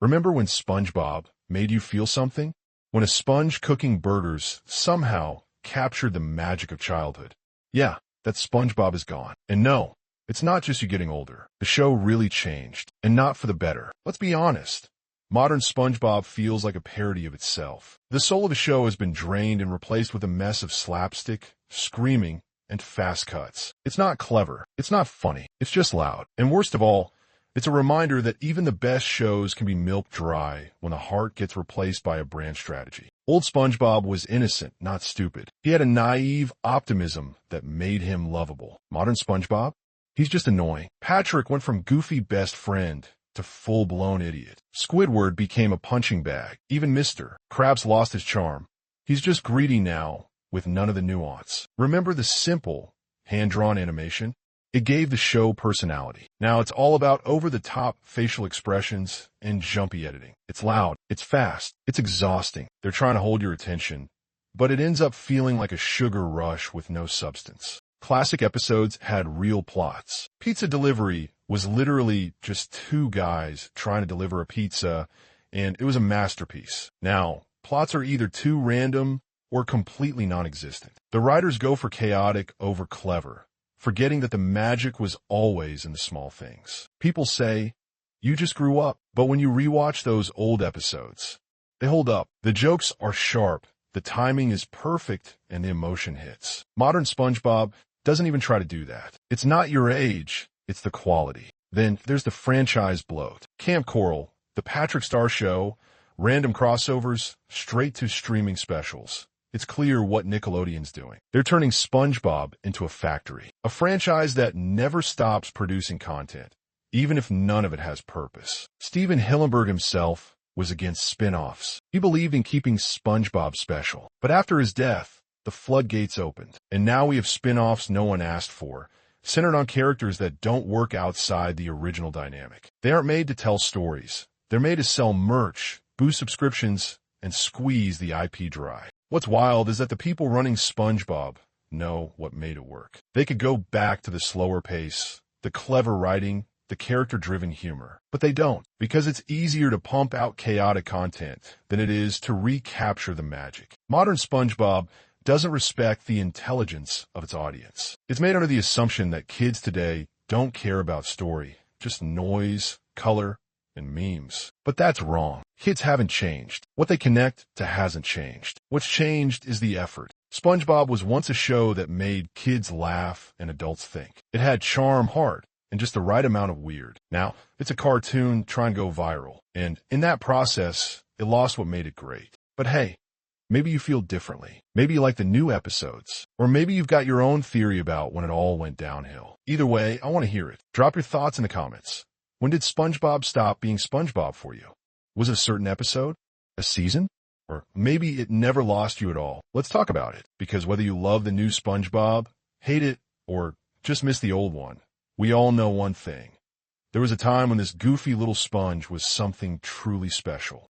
Remember when SpongeBob made you feel something? When a sponge cooking burgers somehow captured the magic of childhood? Yeah, that SpongeBob is gone. And no, it's not just you getting older. The show really changed, and not for the better. Let's be honest. Modern SpongeBob feels like a parody of itself. The soul of the show has been drained and replaced with a mess of slapstick, screaming, and fast cuts. It's not clever. It's not funny. It's just loud. And worst of all, it's a reminder that even the best shows can be milked dry when the heart gets replaced by a brand strategy. Old SpongeBob was innocent, not stupid. He had a naive optimism that made him lovable. Modern SpongeBob? He's just annoying. Patrick went from goofy best friend to full-blown idiot. Squidward became a punching bag. Even Mr. Krabs lost his charm. He's just greedy now, with none of the nuance. Remember the simple, hand-drawn animation? It gave the show personality. Now it's all about over-the-top facial expressions and jumpy editing. It's loud, it's fast, it's exhausting. They're trying to hold your attention, but it ends up feeling like a sugar rush with no substance. Classic episodes had real plots. Pizza Delivery was literally just two guys trying to deliver a pizza, and it was a masterpiece. Now, plots are either too random or completely non-existent. The writers go for chaotic over clever, forgetting that the magic was always in the small things. People say, you just grew up, but when you rewatch those old episodes, they hold up. The jokes are sharp, the timing is perfect, and the emotion hits. Modern SpongeBob doesn't even try to do that. It's not your age, it's the quality. Then there's the franchise bloat. Camp Coral, The Patrick Star Show, random crossovers, straight to streaming specials. It's clear what Nickelodeon's doing. They're turning SpongeBob into a factory, a franchise that never stops producing content, even if none of it has purpose. Steven Hillenburg himself was against spin-offs. He believed in keeping SpongeBob special. But after his death, the floodgates opened, and now we have spin-offs no one asked for, centered on characters that don't work outside the original dynamic. They aren't made to tell stories. They're made to sell merch, boost subscriptions, and squeeze the IP dry. What's wild is that the people running SpongeBob know what made it work. They could go back to the slower pace, the clever writing, the character-driven humor. But they don't, because it's easier to pump out chaotic content than it is to recapture the magic. Modern SpongeBob doesn't respect the intelligence of its audience. It's made under the assumption that kids today don't care about story, just noise, color, and memes. But that's wrong. Kids haven't changed. What they connect to hasn't changed. What's changed is the effort. SpongeBob was once a show that made kids laugh and adults think. It had charm, heart, and just the right amount of weird. Now, it's a cartoon trying to go viral, and in that process, it lost what made it great. But hey, maybe you feel differently. Maybe you like the new episodes. Or maybe you've got your own theory about when it all went downhill. Either way, I want to hear it. Drop your thoughts in the comments. When did SpongeBob stop being SpongeBob for you? Was it a certain episode? A season? Or maybe it never lost you at all. Let's talk about it. Because whether you love the new SpongeBob, hate it, or just miss the old one, we all know one thing. There was a time when this goofy little sponge was something truly special.